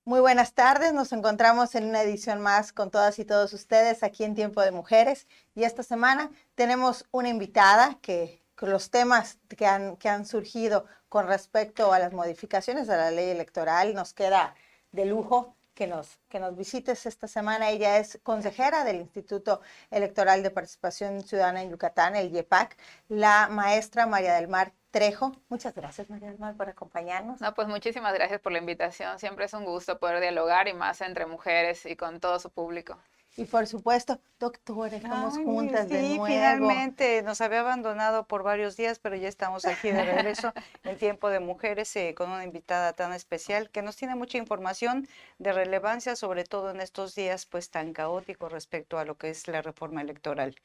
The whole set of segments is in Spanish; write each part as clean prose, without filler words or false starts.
Muy buenas tardes, nos encontramos en una edición más con todas y todos ustedes aquí en Tiempo de Mujeres y esta semana tenemos una invitada que con los temas que han surgido con respecto a las modificaciones a la ley electoral nos queda de lujo que nos visites esta semana. Ella es consejera del Instituto Electoral de Participación Ciudadana en Yucatán, el IEPAC, la maestra María del Mar Trejo. Muchas gracias, María del Mar, por acompañarnos. No, pues muchísimas gracias por la invitación. Siempre es un gusto poder dialogar y más entre mujeres y con todo su público. Y por supuesto, doctora, estamos juntas de Sí, nuevo. finalmente nos había abandonado por varios días, pero ya estamos aquí de regreso en Tiempo de Mujeres con una invitada tan especial que nos tiene mucha información de relevancia, sobre todo en estos días pues tan caóticos respecto a lo que es la reforma electoral.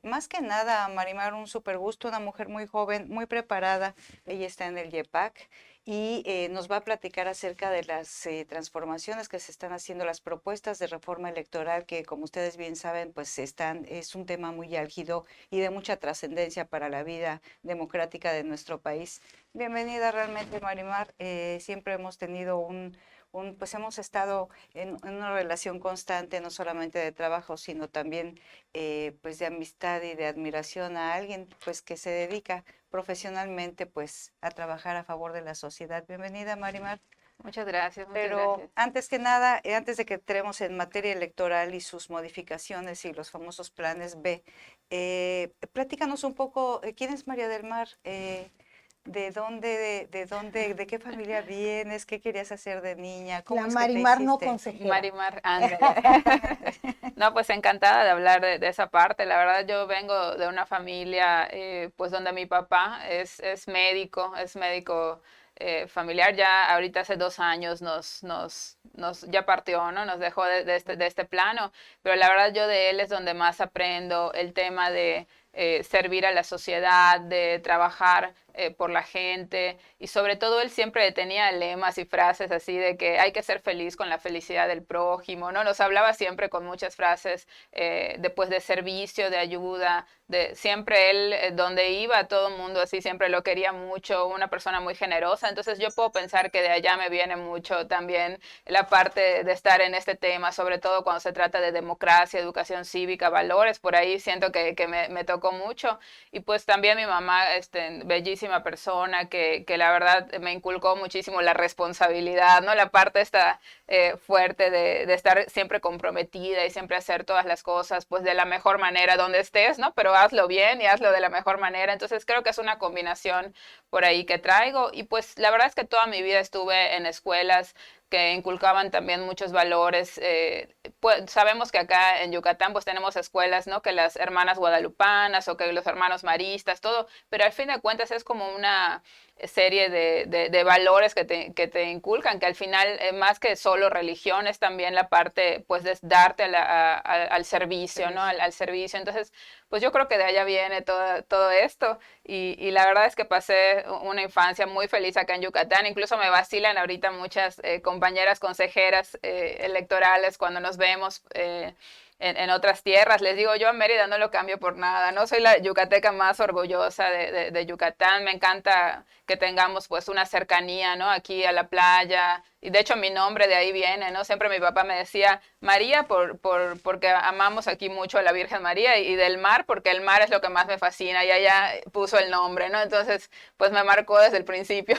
Más que nada, Marimar, un súper gusto, una mujer muy joven, muy preparada. Ella está en el IEPAC y nos va a platicar acerca de las transformaciones que se están haciendo, las propuestas de reforma electoral que, como ustedes bien saben, pues es un tema muy álgido y de mucha trascendencia para la vida democrática de nuestro país. Bienvenida realmente, Marimar. Siempre hemos tenido pues hemos estado en una relación constante, no solamente de trabajo, sino también pues de amistad y de admiración a alguien pues que se dedica profesionalmente pues a trabajar a favor de la sociedad. Bienvenida, Marimar. Muchas gracias. Pero antes que nada, antes de que entremos en materia electoral y sus modificaciones y los famosos planes B, platícanos un poco, ¿quién es María del Mar? ¿De qué familia vienes? ¿Qué querías hacer de niña? ¿Cómo La es que te Marimar no hiciste? consejera. Marimar, ándale. No, pues encantada de hablar de esa parte. La verdad, yo vengo de una familia, pues donde mi papá es médico familiar. Ya ahorita hace 2 años ya partió, ¿no? Nos dejó de este plano. Pero la verdad, yo de él es donde más aprendo el tema de servir a la sociedad, de trabajar por la gente, y sobre todo él siempre tenía lemas y frases así de que hay que ser feliz con la felicidad del prójimo, ¿no? Nos hablaba siempre con muchas frases de servicio, de ayuda, siempre él donde iba todo el mundo así siempre lo quería mucho, una persona muy generosa. Entonces yo puedo pensar que de allá me viene mucho también la parte de estar en este tema, sobre todo cuando se trata de democracia, educación cívica, valores. Por ahí siento que me tocó mucho. Y pues también mi mamá, bellísima persona que la verdad me inculcó muchísimo la responsabilidad, ¿no? La parte esta fuerte de estar siempre comprometida y siempre hacer todas las cosas pues de la mejor manera donde estés, ¿no? Pero hazlo bien y hazlo de la mejor manera. Entonces creo que es una combinación por ahí que traigo. Y pues la verdad es que toda mi vida estuve en escuelas que inculcaban también muchos valores. Pues sabemos que acá en Yucatán pues tenemos escuelas, ¿no? Que las hermanas guadalupanas o que los hermanos maristas, todo, pero al fin de cuentas es como una serie de valores que te inculcan, que al final más que solo religión es también la parte pues de darte al servicio, ¿no? Al servicio. Entonces pues yo creo que de allá viene todo esto, y la verdad es que pasé una infancia muy feliz acá en Yucatán. Incluso me vacilan ahorita muchas compañeras consejeras electorales cuando nos vemos en otras tierras. Les digo, yo a Mérida no lo cambio por nada, no soy la yucateca más orgullosa de Yucatán. Me encanta que tengamos pues una cercanía, ¿no? Aquí a la playa, y de hecho mi nombre de ahí viene, ¿no? Siempre mi papá me decía María porque amamos aquí mucho a la Virgen María, y del mar porque el mar es lo que más me fascina, y allá puso el nombre, ¿no? Entonces pues me marcó desde el principio.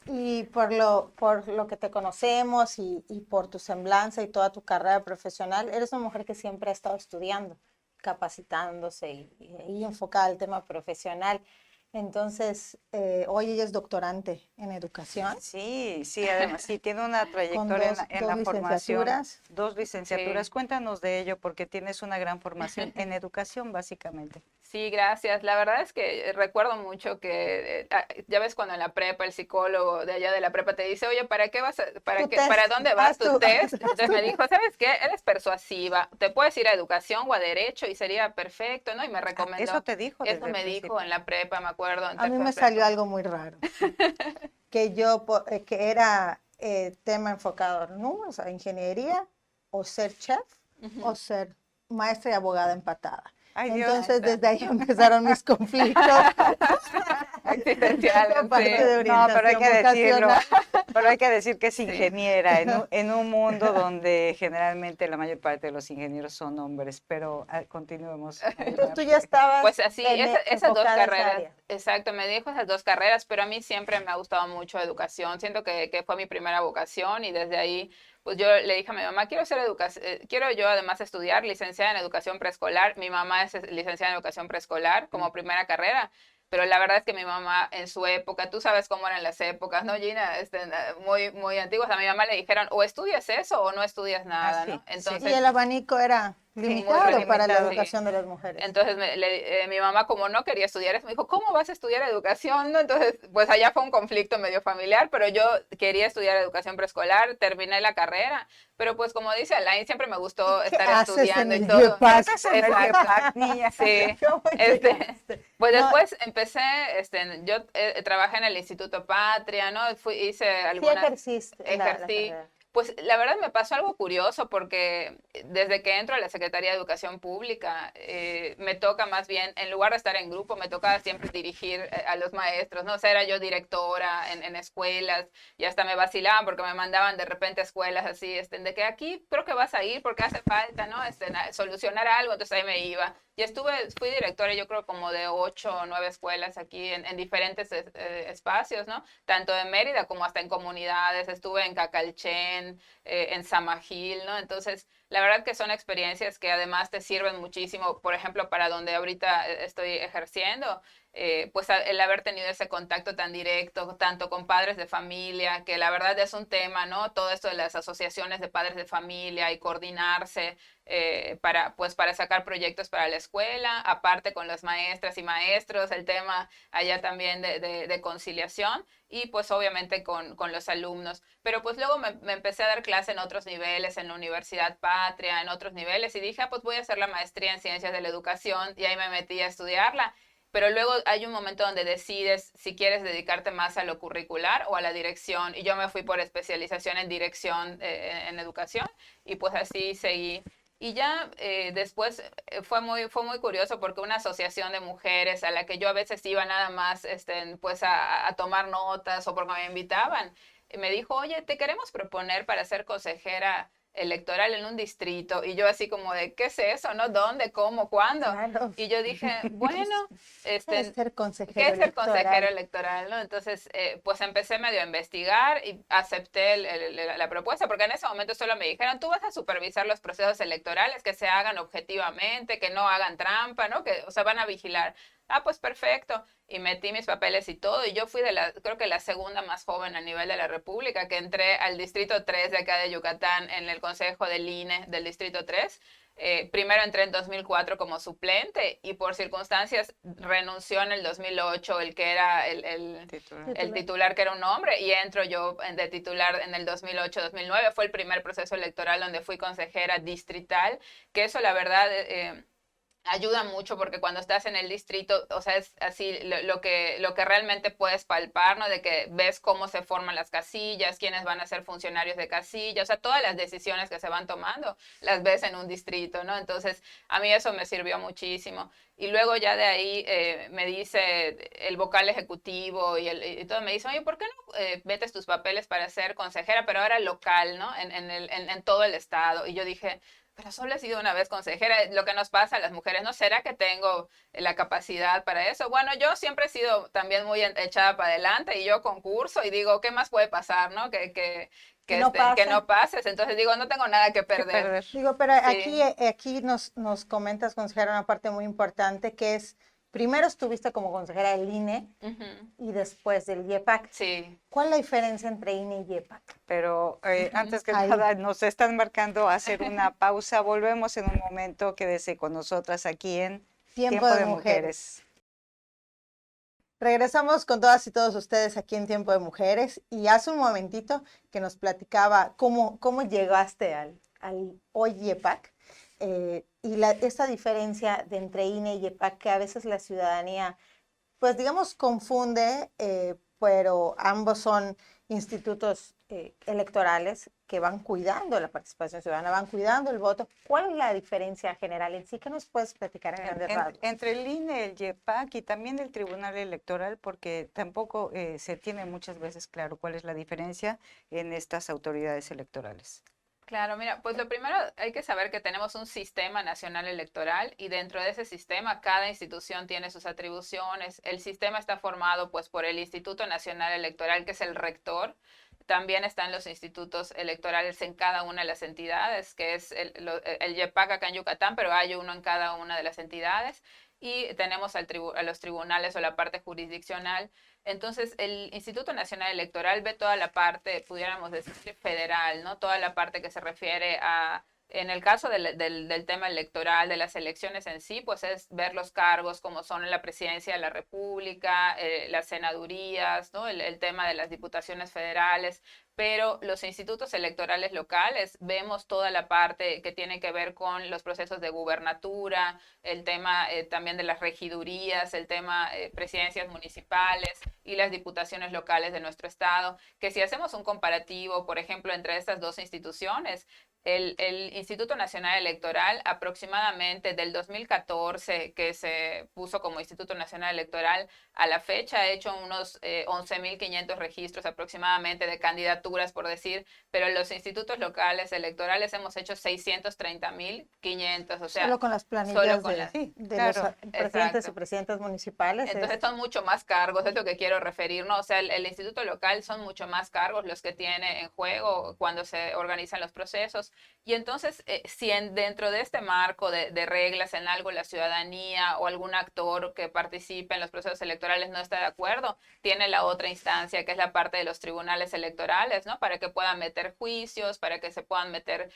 Y por lo que te conocemos y por tu semblanza y toda tu carrera profesional, eres una mujer que siempre ha estado estudiando, capacitándose y enfocada al tema profesional. Entonces, hoy ella es doctorante en educación. Sí, además, sí, tiene una trayectoria en la formación, 2 licenciaturas. Sí. Cuéntanos de ello, porque tienes una gran formación en educación, básicamente. Sí, gracias. La verdad es que recuerdo mucho que, ya ves cuando en la prepa el psicólogo de allá de la prepa te dice, oye, ¿para dónde vas tu test? Entonces me dijo, ¿sabes qué? Eres persuasiva, te puedes ir a educación o a derecho y sería perfecto, ¿no? Y me recomendó. Eso te dijo desde Eso el me principio. dijo en la prepa, me acuerdo. A mí me salió algo muy raro, que era tema enfocado, ¿no? O sea, ingeniería, o ser chef, o ser maestra y abogada empatada. Ay, Entonces, Dios. desde ahí empezaron mis conflictos. existenciales. Aparte Sí. de No, pero hay que orientación decirlo. vocacional. Pero hay que decir que es Sí. ingeniera en un mundo donde generalmente la mayor parte de los ingenieros son hombres, pero continuemos. Entonces tú ya estabas Pues así, esas dos enfocada a esa carreras, área. exacto, me dijo esas dos carreras, pero a mí siempre me ha gustado mucho educación, siento que fue mi primera vocación y desde ahí, pues yo le dije a mi mamá, quiero ser quiero yo además estudiar licenciada en educación preescolar, mi mamá es licenciada en educación preescolar como primera carrera, pero la verdad es que mi mamá en su época, tú sabes cómo eran las épocas, ¿no, Gina? Muy, muy antiguas, a mi mamá le dijeron, o estudias eso o no estudias nada, sí, ¿no? sí. Entonces, Y el abanico era muy limitado para la limitado. educación de las mujeres. entonces mi mamá como no quería estudiar eso, me dijo, ¿cómo vas a estudiar educación? ¿No? Entonces, pues allá fue un conflicto medio familiar, pero yo quería estudiar educación preescolar, terminé la carrera, pero pues como dice Alain, siempre me gustó ¿Qué estar haces en estudiando y el todo. YEPAC? ¿Qué haces en el Exacto. YEPAC, niña? Sí. ¿Cómo Este, llegaste? pues No, después empecé, yo trabajé en el Instituto Patria, ¿no? Hice sí algunas, ejerciste la ejercí. carrera. Pues la verdad me pasó algo curioso porque desde que entro a la Secretaría de Educación Pública me toca más bien, en lugar de estar en grupo, me toca siempre dirigir a los maestros, ¿no? O sea, era yo directora en escuelas y hasta me vacilaban porque me mandaban de repente a escuelas así, de que aquí creo que vas a ir porque hace falta, ¿no? Solucionar algo, entonces ahí me iba. Y fui directora yo creo como de 8 o 9 escuelas aquí en diferentes espacios, ¿no? Tanto en Mérida como hasta en comunidades, estuve en Cacalchen, en Samajil, ¿no? Entonces, la verdad que son experiencias que además te sirven muchísimo, por ejemplo, para donde ahorita estoy ejerciendo, pues el haber tenido ese contacto tan directo, tanto con padres de familia, que la verdad es un tema, ¿no? Todo esto de las asociaciones de padres de familia y coordinarse pues para sacar proyectos para la escuela, aparte con las maestras y maestros, el tema allá también de conciliación y pues obviamente con los alumnos. Pero pues luego me empecé a dar clase en otros niveles, en la Universidad Patria, en otros niveles y dije, pues voy a hacer la maestría en Ciencias de la Educación y ahí me metí a estudiarla. Pero luego hay un momento donde decides si quieres dedicarte más a lo curricular o a la dirección. Y yo me fui por especialización en dirección en educación y pues así seguí. Y ya después fue muy curioso porque una asociación de mujeres a la que yo a veces iba nada más pues a tomar notas o porque me invitaban, me dijo, oye, te queremos proponer para ser consejera electoral en un distrito. Y yo así como de, ¿qué es eso? ¿No? ¿Dónde? ¿Cómo? ¿Cuándo? Claro. Y yo dije, bueno, Es ser consejero ¿qué es ser electoral? consejero electoral? ¿No? Entonces, pues empecé medio a investigar y acepté la propuesta, porque en ese momento solo me dijeron, tú vas a supervisar los procesos electorales, que se hagan objetivamente, que no hagan trampa, ¿no? Que, o sea, van a vigilar. Ah, pues perfecto. Y metí mis papeles y todo. Y yo fui creo que la segunda más joven a nivel de la República, que entré al Distrito 3 de acá de Yucatán en el Consejo del INE del Distrito 3. Primero entré en 2004 como suplente y por circunstancias renunció en el 2008 el que era el titular que era un hombre y entro yo de titular en el 2008-2009. Fue el primer proceso electoral donde fui consejera distrital, que eso la verdad ayuda mucho porque cuando estás en el distrito, o sea, es así lo que realmente puedes palpar, ¿no? De que ves cómo se forman las casillas, quiénes van a ser funcionarios de casilla, o sea, todas las decisiones que se van tomando las ves en un distrito, ¿no? Entonces, a mí eso me sirvió muchísimo. Y luego ya de ahí me dice el vocal ejecutivo y todo, me dice, oye, ¿por qué no metes tus papeles para ser consejera, pero ahora local, ¿no? En todo el estado. Y yo dije, pero solo he sido una vez consejera, lo que nos pasa a las mujeres, ¿no? ¿Será que tengo la capacidad para eso? Bueno, yo siempre he sido también muy echada para adelante y yo concurso y digo, ¿qué más puede pasar, no? Que no Que no pase. pases. Entonces digo, no tengo nada que perder. Digo, pero Sí. aquí nos comentas, consejera, una parte muy importante que es, primero estuviste como consejera del INE y después del YEPAC. Sí. ¿Cuál es la diferencia entre INE y YEPAC? Pero antes que Ahí. nada, nos están marcando hacer una pausa. Volvemos en un momento. Quédese con nosotras aquí en Tiempo de Mujeres. Regresamos con todas y todos ustedes aquí en Tiempo de Mujeres y hace un momentito que nos platicaba cómo llegaste al hoy YEPAC y esa diferencia de entre INE y YEPAC que a veces la ciudadanía, pues digamos, confunde, pero ambos son institutos electorales que van cuidando la participación ciudadana, van cuidando el voto. ¿Cuál es la diferencia general en sí? ¿Qué nos puedes platicar en grandes rasgos? Entre el INE, el YEPAC y también el Tribunal Electoral, porque tampoco se tiene muchas veces claro cuál es la diferencia en estas autoridades electorales. Claro, mira, pues lo primero hay que saber que tenemos un sistema nacional electoral y dentro de ese sistema cada institución tiene sus atribuciones. El sistema está formado pues por el Instituto Nacional Electoral, que es el rector. También están los institutos electorales en cada una de las entidades, que es el YEPAC acá en Yucatán, pero hay uno en cada una de las entidades. Y tenemos a los tribunales o la parte jurisdiccional. Entonces, el Instituto Nacional Electoral ve toda la parte, pudiéramos decir, federal, ¿no? Toda la parte que se refiere a, en el caso del tema electoral, de las elecciones en sí, pues es ver los cargos como son en la presidencia de la República, las senadurías, ¿no? El tema de las diputaciones federales, pero los institutos electorales locales vemos toda la parte que tiene que ver con los procesos de gubernatura, el tema también de las regidurías, el tema presidencias municipales y las diputaciones locales de nuestro estado, que si hacemos un comparativo, por ejemplo, entre estas dos instituciones, el Instituto Nacional Electoral aproximadamente del 2014, que se puso como Instituto Nacional Electoral, a la fecha ha hecho unos 11.500 registros aproximadamente de candidaturas, por decir, pero los institutos locales electorales hemos hecho 630.500, o sea, Solo con las planillas solo con de, las, Sí, de claro, los presidentes exacto. y presidentas municipales. Entonces son mucho más cargos, es lo que quiero referir, ¿no? O sea, el instituto local son mucho más cargos los que tiene en juego cuando se organizan los procesos. Y entonces, si dentro de este marco de reglas en algo la ciudadanía o algún actor que participe en los procesos electorales no está de acuerdo, tiene la otra instancia que es la parte de los tribunales electorales, ¿no? Para que puedan meter juicios, para que se puedan meter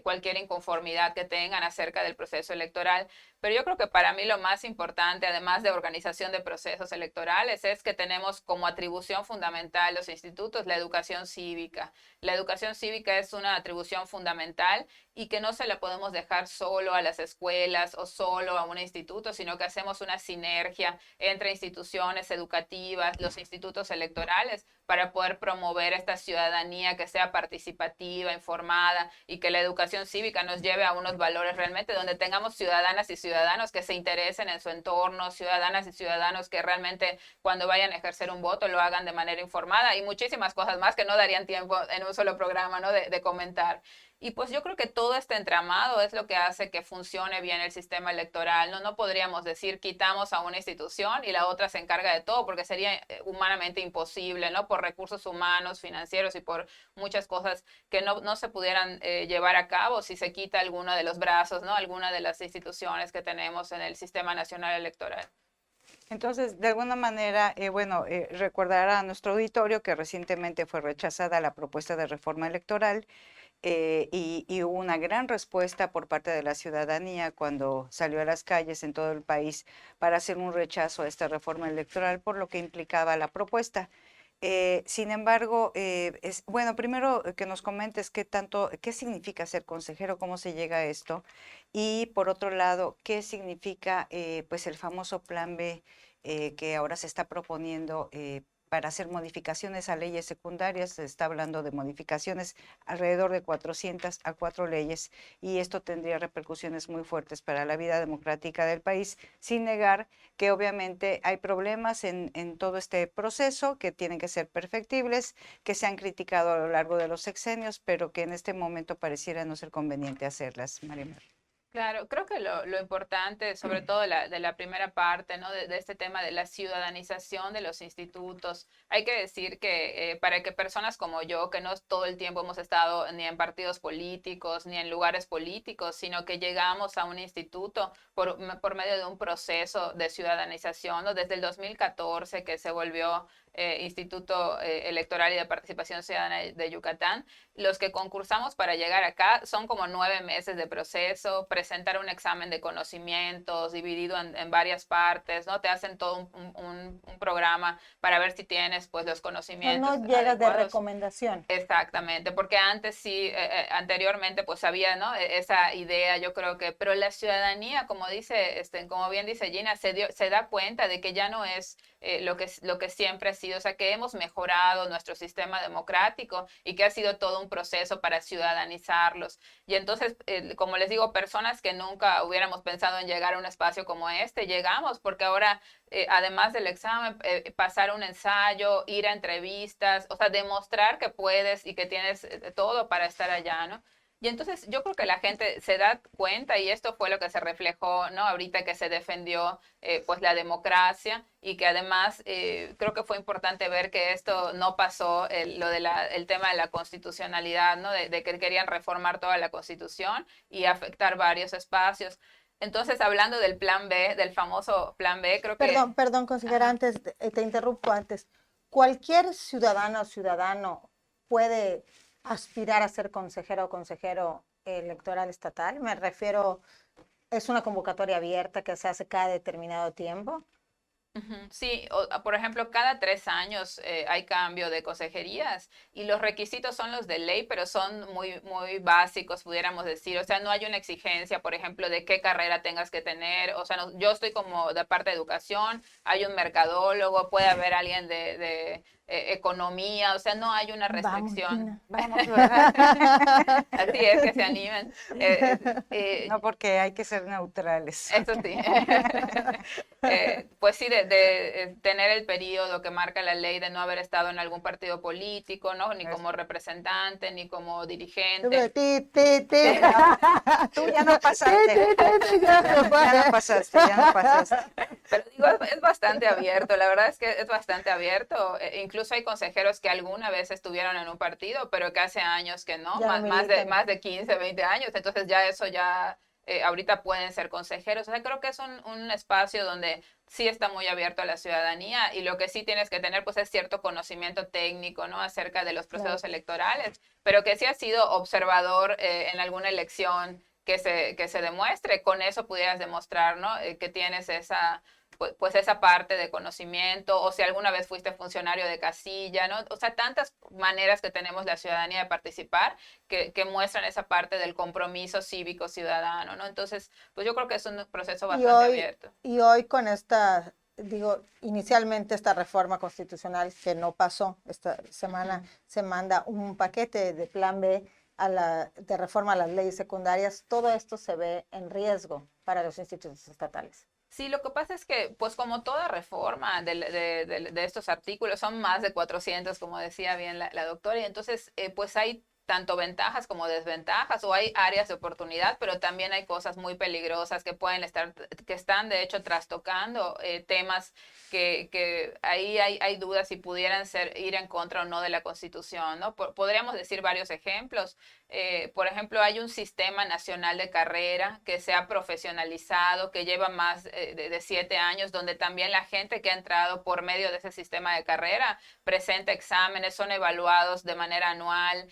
cualquier inconformidad que tengan acerca del proceso electoral. Pero yo creo que para mí lo más importante, además de organización de procesos electorales, es que tenemos como atribución fundamental los institutos la educación cívica. La educación cívica es una atribución fundamental y que no se la podemos dejar solo a las escuelas o solo a un instituto, sino que hacemos una sinergia entre instituciones educativas, los institutos electorales, para poder promover esta ciudadanía que sea participativa, informada y que la educación cívica nos lleve a unos valores realmente donde tengamos ciudadanas y ciudadanos que se interesen en su entorno, ciudadanas y ciudadanos que realmente cuando vayan a ejercer un voto lo hagan de manera informada y muchísimas cosas más que no darían tiempo en un solo programa, ¿no? de comentar. Y pues yo creo que todo este entramado es lo que hace que funcione bien el sistema electoral. No podríamos decir quitamos a una institución y la otra se encarga de todo, porque sería humanamente imposible, ¿no? Por recursos humanos, financieros y por muchas cosas que no se pudieran llevar a cabo si se quita alguno de los brazos, ¿no? Alguna de las instituciones que tenemos en el sistema nacional electoral. Entonces, de alguna manera, recordar a nuestro auditorio que recientemente fue rechazada la propuesta de reforma electoral y hubo una gran respuesta por parte de la ciudadanía cuando salió a las calles en todo el país para hacer un rechazo a esta reforma electoral por lo que implicaba la propuesta. Sin embargo, primero que nos comentes qué significa ser consejero, cómo se llega a esto, y por otro lado, qué significa pues el famoso Plan B que ahora se está proponiendo para hacer modificaciones a leyes secundarias. Se está hablando de modificaciones alrededor de 400 a 4 leyes y esto tendría repercusiones muy fuertes para la vida democrática del país, sin negar que obviamente hay problemas en todo este proceso que tienen que ser perfectibles, que se han criticado a lo largo de los sexenios, pero que en este momento pareciera no ser conveniente hacerlas, Marimar. Claro, creo que lo importante, sobre todo de la primera parte, ¿no? De este tema de la ciudadanización de los institutos, hay que decir que para que personas como yo, que no todo el tiempo hemos estado ni en partidos políticos, ni en lugares políticos, sino que llegamos a un instituto por medio de un proceso de ciudadanización, ¿no? Desde el 2014 que se volvió Instituto Electoral y de Participación Ciudadana de Yucatán, los que concursamos para llegar acá son como 9 meses de proceso, presentar un examen de conocimientos dividido en varias partes, ¿no? Te hacen todo un programa para ver si tienes pues los conocimientos No llegas de adecuados. recomendación. Exactamente, porque antes sí, anteriormente pues había, ¿no? Esa idea, yo creo que, pero la ciudadanía, como dice, como bien dice Gina, se da cuenta de que ya no es lo que siempre ha sido, o sea, que hemos mejorado nuestro sistema democrático y que ha sido todo un proceso para ciudadanizarlos. Y entonces, como les digo, personas que nunca hubiéramos pensado en llegar a un espacio como este, llegamos, porque ahora, además del examen, pasar un ensayo, ir a entrevistas, o sea, demostrar que puedes y que tienes todo para estar allá, ¿no? Y entonces yo creo que la gente se da cuenta, y esto fue lo que se reflejó, ¿no? Ahorita que se defendió pues la democracia, y que además creo que fue importante ver que esto no pasó, el tema de la constitucionalidad, ¿no? De que querían reformar toda la constitución y afectar varios espacios. Entonces, hablando del plan B, del famoso plan B, creo que... Perdón, consejera, Ajá. antes, te interrumpo antes. ¿Cualquier ciudadana o ciudadano puede aspirar a ser consejera o consejero electoral estatal? Me refiero, ¿es una convocatoria abierta que se hace cada determinado tiempo? Ujú. Sí, por ejemplo, cada 3 años hay cambio de consejerías, y los requisitos son los de ley, pero son muy, muy básicos, pudiéramos decir. O sea, no hay una exigencia, por ejemplo, de qué carrera tengas que tener. O sea, yo estoy como de parte de educación, hay un mercadólogo, puede haber alguien de economía, o sea, no hay una Vamos, restricción. Gina. Vamos, ¿verdad? Así es, que se animen. No, porque hay que ser neutrales. Eso sí. Pues sí, de tener el periodo que marca la ley, de no haber estado en algún partido político, ¿no? Ni como representante, ni como dirigente. Tú ya no pasaste. Ya no pasaste, ya no pasaste. Pero digo, es bastante abierto, la verdad es que es bastante abierto. Incluso hay consejeros que alguna vez estuvieron en un partido, pero que hace años que no, Ya no más militan. de 15, 20 años. Entonces ya eso ya, ahorita pueden ser consejeros. O sea, creo que es un espacio donde sí está muy abierto a la ciudadanía, y lo que sí tienes que tener pues es cierto conocimiento técnico, ¿no? Acerca de los procesos Claro. electorales, pero que si has sido observador en alguna elección que se demuestre, con eso pudieras demostrar, ¿no? Que tienes esa, pues esa parte de conocimiento, o si alguna vez fuiste funcionario de casilla, ¿no? O sea, tantas maneras que tenemos la ciudadanía de participar, que muestran esa parte del compromiso cívico ciudadano, ¿no? Entonces, pues yo creo que es un proceso Y bastante hoy, abierto. y hoy con esta, digo, inicialmente esta reforma constitucional que no pasó, esta semana se manda un paquete de plan B de reforma a las leyes secundarias. Todo esto se ve en riesgo para los institutos estatales. Sí, lo que pasa es que, pues como toda reforma de estos artículos, son más de 400, como decía bien la doctora, y entonces, pues hay tanto ventajas como desventajas, o hay áreas de oportunidad, pero también hay cosas muy peligrosas que pueden estar, que están de hecho trastocando temas que ahí hay dudas si pudieran ir en contra o no de la Constitución, ¿no? Podríamos decir varios ejemplos. Por ejemplo, hay un sistema nacional de carrera que se ha profesionalizado, que lleva más de 7 años, donde también la gente que ha entrado por medio de ese sistema de carrera presenta exámenes, son evaluados de manera anual,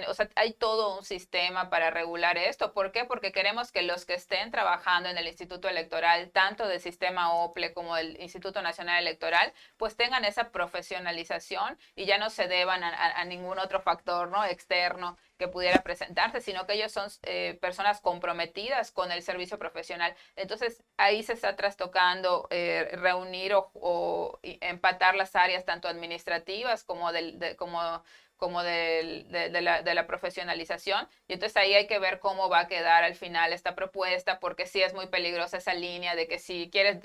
o sea, hay todo un sistema para regular esto. ¿Por qué? Porque queremos que los que estén trabajando en el Instituto Electoral, tanto del sistema OPLE como del Instituto Nacional Electoral, pues tengan esa profesionalización y ya no se deban a ningún otro factor, ¿no? Externo que pudiera presentarse, sino que ellos son personas comprometidas con el servicio profesional. Entonces, ahí se está trastocando reunir o empatar las áreas tanto administrativas como de la profesionalización. Y entonces ahí hay que ver cómo va a quedar al final esta propuesta, porque sí es muy peligrosa esa línea de que si quieres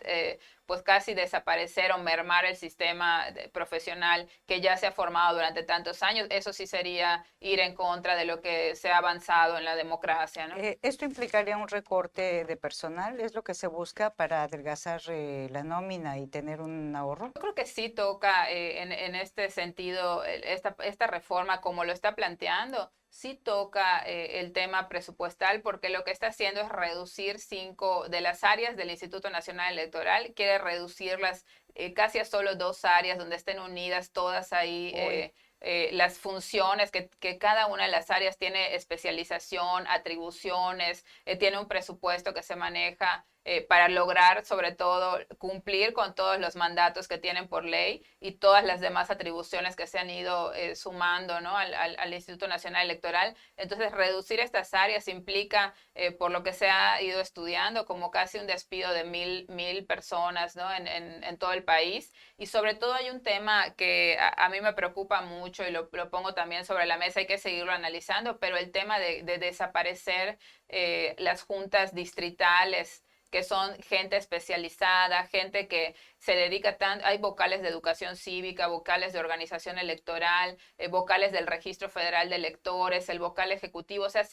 pues casi desaparecer o mermar el sistema profesional que ya se ha formado durante tantos años, eso sí sería ir en contra de lo que se ha avanzado en la democracia, ¿no? ¿Esto implicaría un recorte de personal? ¿Es lo que se busca para adelgazar la nómina y tener un ahorro? Yo creo que sí toca en este sentido esta reforma como lo está planteando, sí toca el tema presupuestal, porque lo que está haciendo es reducir 5 de las áreas del Instituto Nacional Electoral, quiere reducirlas casi a solo 2 áreas donde estén unidas todas ahí. Las funciones, que cada una de las áreas tiene especialización, atribuciones, tiene un presupuesto que se maneja para lograr sobre todo cumplir con todos los mandatos que tienen por ley y todas las demás atribuciones que se han ido sumando, ¿no? al Instituto Nacional Electoral. Entonces, reducir estas áreas implica, por lo que se ha ido estudiando, como casi un despido de mil personas, ¿no? en todo el país. Y sobre todo hay un tema que a mí me preocupa mucho y lo pongo también sobre la mesa, hay que seguirlo analizando, pero el tema de desaparecer las juntas distritales, que son gente especializada, gente que se dedica tanto, hay vocales de educación cívica, vocales de organización electoral, vocales del Registro Federal de Electores, el vocal ejecutivo, o sea,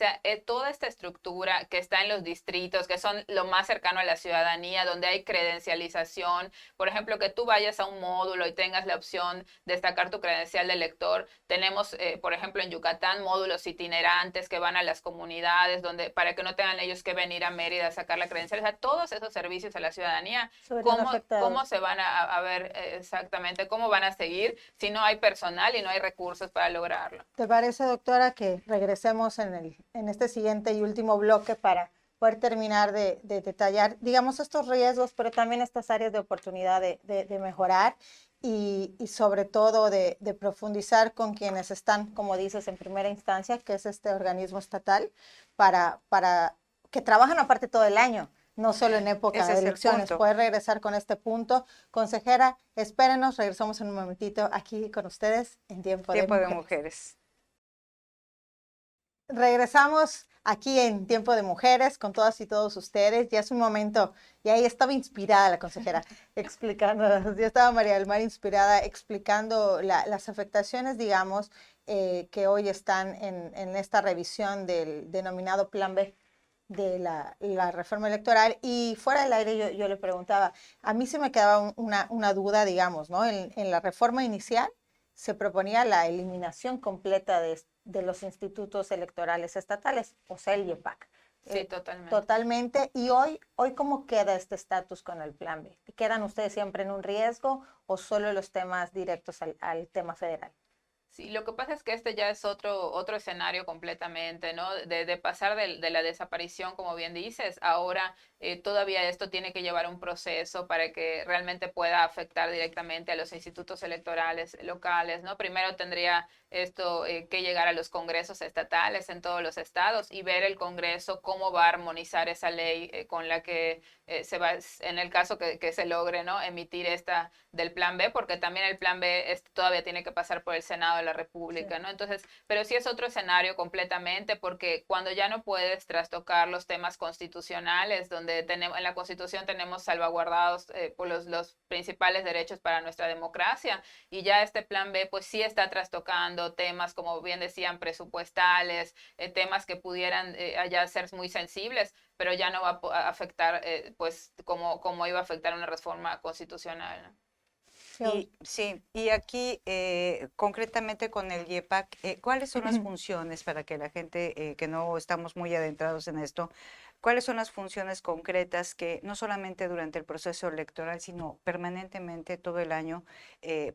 toda esta estructura que está en los distritos, que son lo más cercano a la ciudadanía, donde hay credencialización, por ejemplo, que tú vayas a un módulo y tengas la opción de sacar tu credencial de elector. Tenemos, por ejemplo, en Yucatán, módulos itinerantes que van a las comunidades, donde para que no tengan ellos que venir a Mérida a sacar la credencial, o sea, todos esos servicios a la ciudadanía, ¿cómo se van a ver exactamente, cómo van a seguir si no hay personal y no hay recursos para lograrlo? ¿Te parece, doctora, que regresemos en este siguiente y último bloque para poder terminar de detallar, digamos, estos riesgos, pero también estas áreas de oportunidad de mejorar y sobre todo de profundizar con quienes están, como dices, en primera instancia, que es este organismo estatal, para que trabajan aparte todo el año, no solo en época de elecciones? Poder regresar con este punto. Consejera, espérenos, regresamos en un momentito aquí con ustedes en Tiempo de Mujeres. Regresamos aquí en Tiempo de Mujeres con todas y todos ustedes. Ya es un momento, y ahí estaba inspirada la consejera explicando, ya estaba María del Mar inspirada explicando las afectaciones, digamos, que hoy están en esta revisión del denominado Plan B de la reforma electoral. Y fuera del aire yo le preguntaba, a mí se me quedaba una duda, digamos, ¿no? En la reforma inicial se proponía la eliminación completa de los institutos electorales estatales, o sea, el IEPAC. Sí, totalmente. Totalmente. ¿Y hoy cómo queda este estatus con el Plan B? ¿Quedan ustedes siempre en un riesgo o solo los temas directos al tema federal? Sí, lo que pasa es que este ya es otro escenario completamente, ¿no? De pasar de la desaparición, como bien dices, ahora todavía esto tiene que llevar un proceso para que realmente pueda afectar directamente a los institutos electorales locales, ¿no? Primero tendría esto que llegar a los congresos estatales en todos los estados y ver el Congreso cómo va a armonizar esa ley con la que se va, en el caso que se logre, ¿no? Emitir esta del Plan B, porque también el Plan B todavía tiene que pasar por el Senado de la República, sí, ¿no? Entonces, pero sí es otro escenario completamente, porque cuando ya no puedes trastocar los temas constitucionales, donde tenemos, en la Constitución tenemos salvaguardados por los principales derechos para nuestra democracia, y ya este Plan B pues sí está trastocando temas, como bien decían, presupuestales, temas que pudieran allá ser muy sensibles, pero ya no va a afectar pues como iba a afectar una reforma constitucional, ¿no? Y aquí concretamente con el IEPAC, ¿cuáles son las funciones para que la gente que no estamos muy adentrados en esto, cuáles son las funciones concretas que no solamente durante el proceso electoral, sino permanentemente todo el año,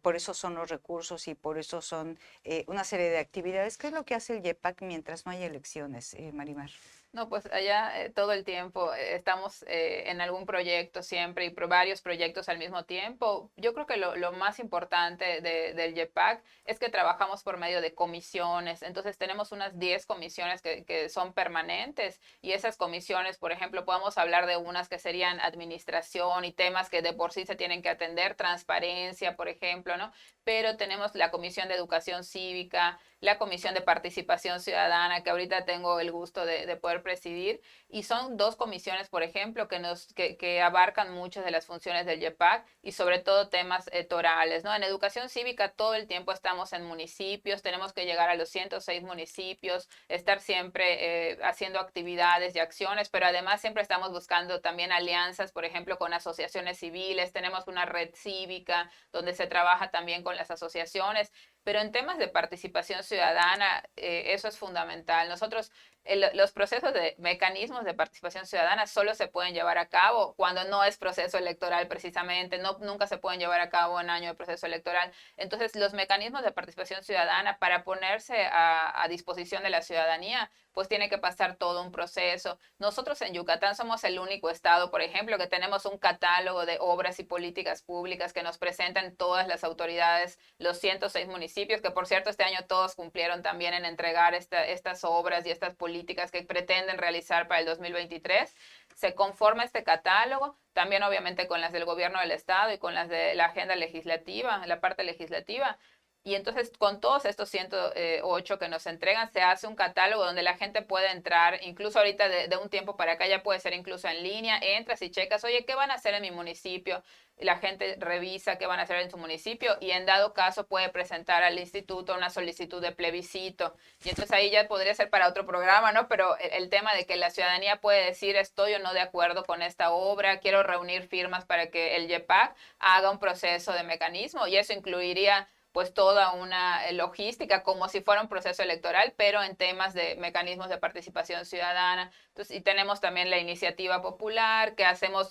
por eso son los recursos y por eso son una serie de actividades? ¿Qué es lo que hace el IEPAC mientras no hay elecciones, Marimar? No, pues allá todo el tiempo estamos en algún proyecto siempre y varios proyectos al mismo tiempo. Yo creo que lo más importante del IEPAC es que trabajamos por medio de comisiones. Entonces tenemos unas 10 comisiones que son permanentes, y esas comisiones, por ejemplo, podemos hablar de unas que serían administración y temas que de por sí se tienen que atender, transparencia, por ejemplo, ¿no? Pero tenemos la Comisión de Educación Cívica, la Comisión de Participación Ciudadana, que ahorita tengo el gusto de poder presidir, y son 2 comisiones, por ejemplo, que abarcan muchas de las funciones del IEPAC y sobre todo temas electorales, ¿no? En educación cívica todo el tiempo estamos en municipios, tenemos que llegar a los 106 municipios, estar siempre haciendo actividades y acciones, pero además siempre estamos buscando también alianzas, por ejemplo, con asociaciones civiles, tenemos una red cívica donde se trabaja también con las asociaciones. Pero en temas de participación ciudadana, eso es fundamental. Nosotros los procesos de mecanismos de participación ciudadana solo se pueden llevar a cabo cuando no es proceso electoral precisamente, nunca se pueden llevar a cabo en año de proceso electoral. Entonces, los mecanismos de participación ciudadana para ponerse a disposición de la ciudadanía, pues tiene que pasar todo un proceso. Nosotros en Yucatán somos el único estado, por ejemplo, que tenemos un catálogo de obras y políticas públicas que nos presentan todas las autoridades, los 106 municipios, que por cierto este año todos cumplieron también en entregar estas obras y estas políticas que pretenden realizar para el 2023. Se conforma este catálogo, también obviamente con las del gobierno del estado y con las de la agenda legislativa, la parte legislativa. Y entonces con todos estos 108 que nos entregan, se hace un catálogo donde la gente puede entrar, incluso ahorita de un tiempo para acá ya puede ser incluso en línea, entras y checas, oye, ¿qué van a hacer en mi municipio? Y la gente revisa qué van a hacer en su municipio y en dado caso puede presentar al instituto una solicitud de plebiscito. Y entonces ahí ya podría ser para otro programa, ¿no? Pero el tema de que la ciudadanía puede decir estoy o no de acuerdo con esta obra, quiero reunir firmas para que el YEPAC haga un proceso de mecanismo y eso incluiría pues toda una logística como si fuera un proceso electoral, pero en temas de mecanismos de participación ciudadana. Entonces, y tenemos también la iniciativa popular, que hacemos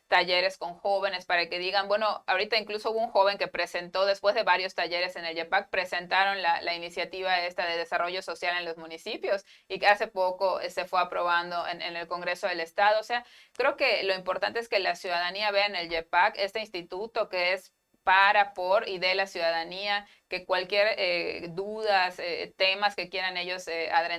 talleres con jóvenes para que digan, bueno, ahorita incluso hubo un joven que presentó, después de varios talleres en el YEPAC, presentaron la iniciativa esta de desarrollo social en los municipios y que hace poco se fue aprobando en el Congreso del Estado. O sea, creo que lo importante es que la ciudadanía vea en el YEPAC este instituto que es para, por y de la ciudadanía, que cualquier dudas, temas que quieran ellos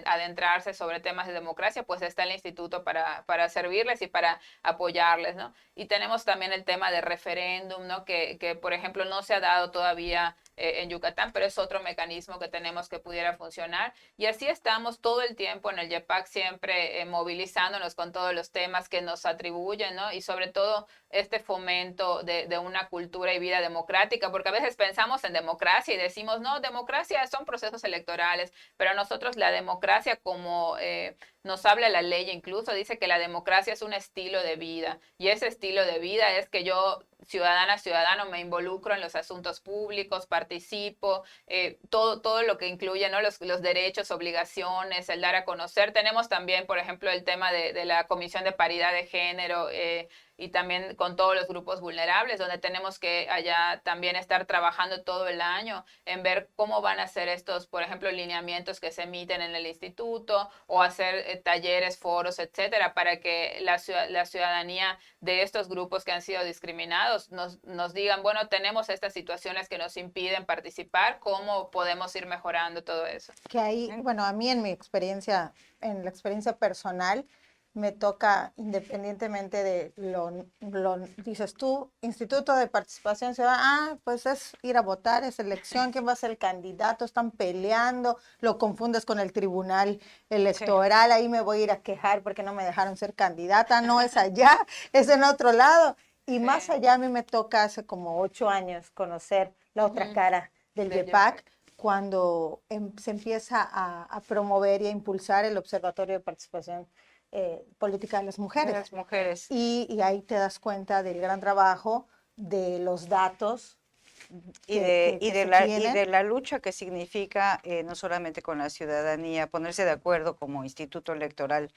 adentrarse sobre temas de democracia, pues está el instituto para servirles y para apoyarles, ¿no? Y tenemos también el tema de referéndum, ¿no? Que por ejemplo, no se ha dado todavía en Yucatán, pero es otro mecanismo que tenemos que pudiera funcionar. Y así estamos todo el tiempo en el YEPAC, siempre movilizándonos con todos los temas que nos atribuyen, ¿no? Y sobre todo este fomento de una cultura y vida democrática, porque a veces pensamos en democracia y decimos, no, democracia son procesos electorales, pero nosotros la democracia como nos habla la ley incluso, dice que la democracia es un estilo de vida y ese estilo de vida es que yo, ciudadana, ciudadano, me involucro en los asuntos públicos, participo, todo lo que incluye, ¿no? los derechos, obligaciones, el dar a conocer. Tenemos también, por ejemplo, el tema de la Comisión de Paridad de Género, y también con todos los grupos vulnerables, donde tenemos que allá también estar trabajando todo el año en ver cómo van a ser estos, por ejemplo, lineamientos que se emiten en el instituto o hacer talleres, foros, etcétera, para que la ciudadanía de estos grupos que han sido discriminados nos digan, bueno, tenemos estas situaciones que nos impiden participar, ¿cómo podemos ir mejorando todo eso? Que ahí, bueno, a mí en mi experiencia, en la experiencia personal, me toca, independientemente de dices tú, Instituto de Participación Ciudadana, pues es ir a votar, es elección, quién va a ser el candidato, están peleando, lo confundes con el tribunal electoral, ahí me voy a ir a quejar porque no me dejaron ser candidata, no es allá, es en otro lado. Y más allá a mí me toca hace como 8 años conocer la otra cara del YEPAC, cuando se empieza a promover y a impulsar el Observatorio de Participación Política de las Mujeres. De las mujeres. Y ahí te das cuenta del gran trabajo, de los datos. Y de la lucha que significa no solamente con la ciudadanía, ponerse de acuerdo como instituto electoral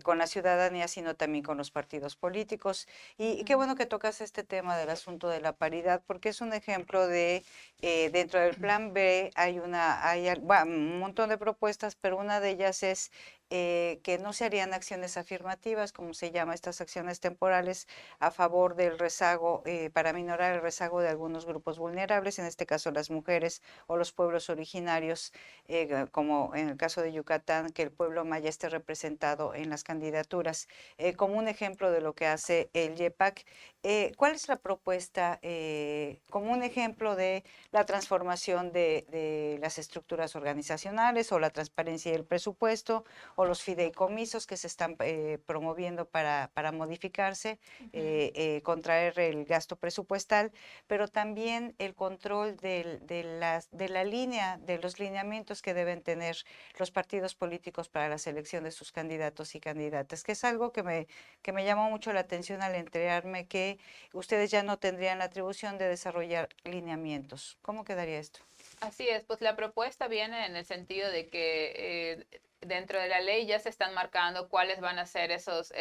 con la ciudadanía, sino también con los partidos políticos. Y qué bueno que tocas este tema del asunto de la paridad, porque es un ejemplo de, dentro del Plan B hay un montón de propuestas, pero una de ellas es que no se harían acciones afirmativas, como se llama, estas acciones temporales a favor del rezago, para minorar el rezago de algunos grupos vulnerables, en este caso las mujeres o los pueblos originarios, como en el caso de Yucatán, que el pueblo maya esté representado en las candidaturas. Como un ejemplo de lo que hace el YEPAC, ¿cuál es la propuesta como un ejemplo de la transformación de las estructuras organizacionales o la transparencia del presupuesto o los fideicomisos que se están promoviendo para modificarse, contraer el gasto presupuestal, pero también el control de la línea, de los lineamientos que deben tener los partidos políticos para la selección de sus candidatos y candidatas, que es algo que me llamó mucho la atención al enterarme que ustedes ya no tendrían la atribución de desarrollar lineamientos. ¿Cómo quedaría esto? Así es, pues la propuesta viene en el sentido de que dentro de la ley ya se están marcando cuáles van a ser esos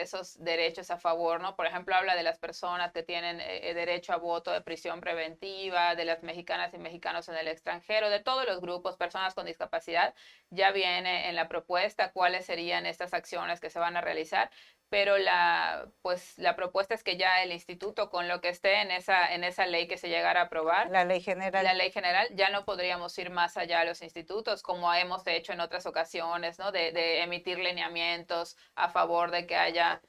derechos a favor, ¿no? Por ejemplo, habla de las personas que tienen derecho a voto de prisión preventiva, de las mexicanas y mexicanos en el extranjero, de todos los grupos, personas con discapacidad, ya viene en la propuesta cuáles serían estas acciones que se van a realizar, pero pues, la propuesta es que ya el instituto, con lo que esté en esa ley que se llegara a aprobar, La ley general. la ley general, ya no podríamos ir más allá a los institutos, como hemos hecho en otras ocasiones, ¿no? De emitir lineamientos a favor de que haya,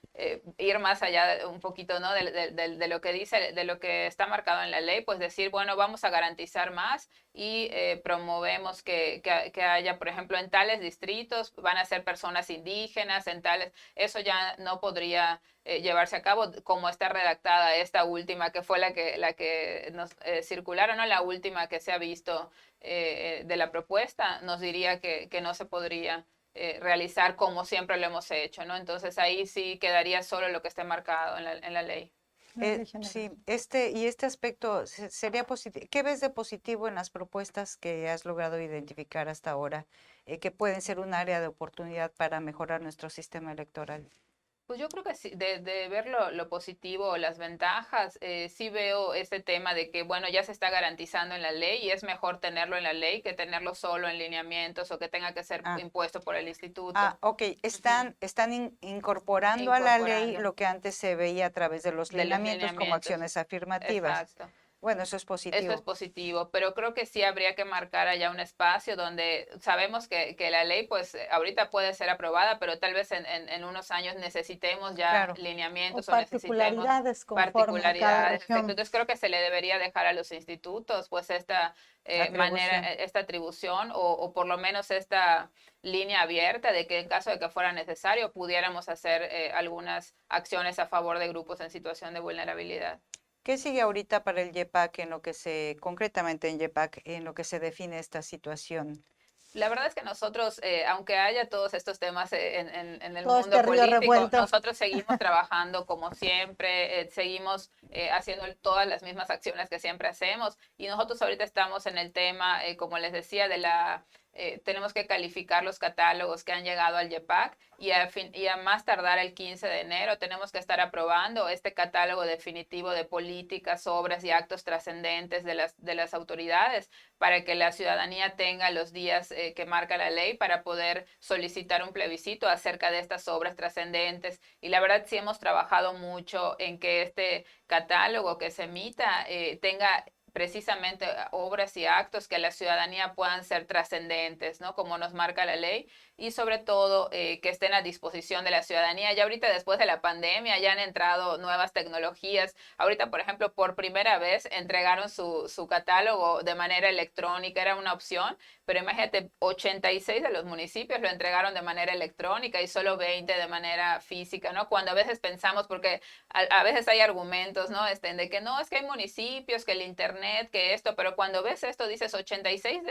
ir más allá un poquito, ¿no? De lo que dice, de lo que está marcado en la ley, pues decir, bueno, vamos a garantizar más y promovemos que haya, por ejemplo, en tales distritos van a ser personas indígenas, en tales, eso ya no podría llevarse a cabo como está redactada esta última, que fue la que nos circularon, ¿no? La última que se ha visto de la propuesta, nos diría que no se podría realizar como siempre lo hemos hecho, ¿no? Entonces ahí sí quedaría solo lo que esté marcado en la ley. Sí, este aspecto sería positivo. ¿Qué ves de positivo en las propuestas que has logrado identificar hasta ahora, que pueden ser un área de oportunidad para mejorar nuestro sistema electoral? Pues yo creo que sí, de ver lo positivo o las ventajas, sí veo este tema de que, bueno, ya se está garantizando en la ley y es mejor tenerlo en la ley que tenerlo solo en lineamientos o que tenga que ser impuesto por el instituto. Ok, están incorporando a la ley lo que antes se veía a través de los lineamientos como acciones afirmativas. Exacto. Bueno, eso es positivo. Eso es positivo, pero creo que sí habría que marcar allá un espacio donde sabemos que la ley, pues ahorita puede ser aprobada, pero tal vez en unos años necesitemos ya lineamientos o particularidades conforme cada región. Entonces creo que se le debería dejar a los institutos, pues esta manera, esta atribución o por lo menos esta línea abierta de que en caso de que fuera necesario pudiéramos hacer algunas acciones a favor de grupos en situación de vulnerabilidad. ¿Qué sigue ahorita para el YEPAC concretamente en YEPAC, en lo que se define esta situación? La verdad es que nosotros, aunque haya todos estos temas en el todo mundo político, revuelto, nosotros seguimos trabajando como siempre, seguimos haciendo todas las mismas acciones que siempre hacemos y nosotros ahorita estamos en el tema, como les decía, tenemos que calificar los catálogos que han llegado al YEPAC y a más tardar el 15 de enero tenemos que estar aprobando este catálogo definitivo de políticas, obras y actos trascendentes de las autoridades para que la ciudadanía tenga los días que marca la ley para poder solicitar un plebiscito acerca de estas obras trascendentes. Y la verdad sí hemos trabajado mucho en que este catálogo que se emita tenga precisamente obras y actos que a la ciudadanía puedan ser trascendentes, ¿no? Como nos marca la ley y sobre todo que estén a disposición de la ciudadanía. Ya ahorita después de la pandemia ya han entrado nuevas tecnologías. Ahorita, por ejemplo, por primera vez entregaron su catálogo de manera electrónica, era una opción, pero imagínate, 86 de los municipios lo entregaron de manera electrónica y solo 20 de manera física, ¿no? Cuando a veces pensamos, porque a veces hay argumentos, ¿no? De que no, es que hay municipios, que el internet, que esto, pero cuando ves esto dices 86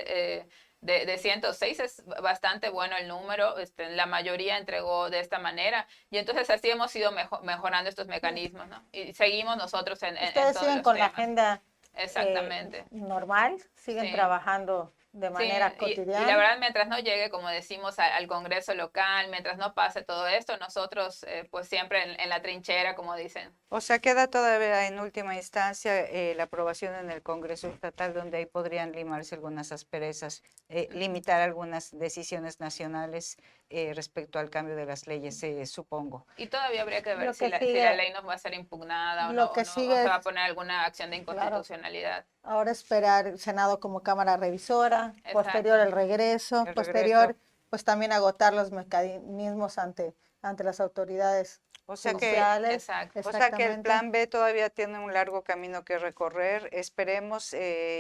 de 106 es bastante bueno el número, la mayoría entregó de esta manera y entonces así hemos ido mejorando estos mecanismos, ¿no? Y seguimos nosotros en ustedes todos siguen los con temas. la agenda Exactamente. normal, siguen trabajando de manera cotidiana. Y la verdad, mientras no llegue, como decimos, al Congreso local, mientras no pase todo esto, nosotros pues siempre en la trinchera, como dicen. O sea, queda todavía en última instancia la aprobación en el Congreso Estatal, donde ahí podrían limarse algunas asperezas, limitar algunas decisiones nacionales respecto al cambio de las leyes, supongo. Y todavía habría que ver si la ley nos va a ser impugnada o no, o se va a poner alguna acción de inconstitucionalidad. Ahora esperar el Senado como Cámara Revisora, posterior el regreso, posterior pues también agotar los mecanismos ante las autoridades judiciales. O sea que el plan B todavía tiene un largo camino que recorrer. Esperemos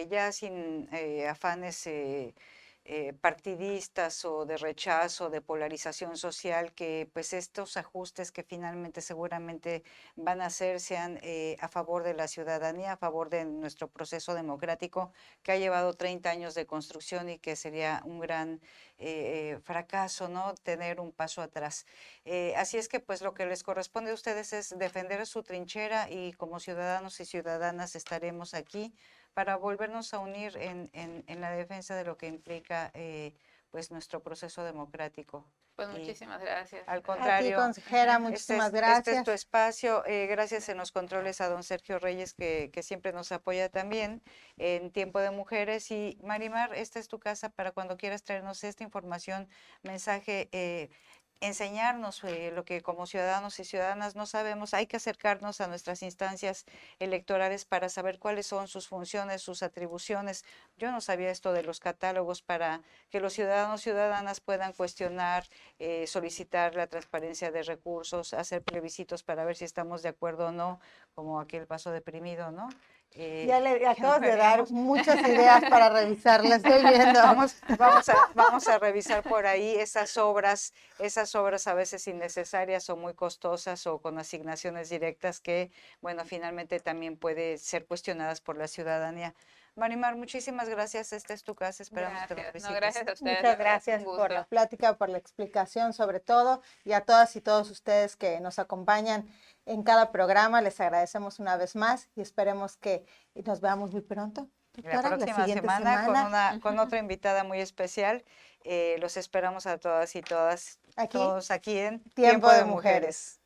ya sin afanes partidistas o de rechazo, de polarización social, que pues estos ajustes que finalmente seguramente van a hacer sean a favor de la ciudadanía, a favor de nuestro proceso democrático que ha llevado 30 años de construcción y que sería un gran fracaso, ¿no? Tener un paso atrás. Así es que pues lo que les corresponde a ustedes es defender su trinchera y como ciudadanos y ciudadanas estaremos aquí para volvernos a unir en la defensa de lo que implica pues nuestro proceso democrático. Pues muchísimas gracias. Al A ti, contrario. consejera, muchísimas gracias. Este es tu espacio. Gracias en los controles a don Sergio Reyes, que siempre nos apoya también en Tiempo de Mujeres. Y Marimar, esta es tu casa para cuando quieras traernos esta información, mensaje, enseñarnos lo que como ciudadanos y ciudadanas no sabemos. Hay que acercarnos a nuestras instancias electorales para saber cuáles son sus funciones, sus atribuciones. Yo no sabía esto de los catálogos para que los ciudadanos y ciudadanas puedan cuestionar, solicitar la transparencia de recursos, hacer plebiscitos para ver si estamos de acuerdo o no, como aquel paso deprimido, ¿no? Ya le que acabas no de dar queríamos. muchas ideas para revisar, la estoy viendo. Vamos a revisar por ahí esas obras a veces innecesarias o muy costosas o con asignaciones directas que, bueno, finalmente también puede ser cuestionadas por la ciudadanía. Marimar, muchísimas gracias. Esta es tu casa. Esperamos que nos Gracias. visites. No, gracias a ustedes. Muchas gracias Un por la gusto. plática, por la explicación sobre todo, y a todas y todos ustedes que nos acompañan en cada programa. Les agradecemos una vez más y esperemos que nos veamos muy pronto. La Doctora, próxima siguiente semana con otra invitada muy especial. Los esperamos a todas y todos aquí en Tiempo de Mujeres.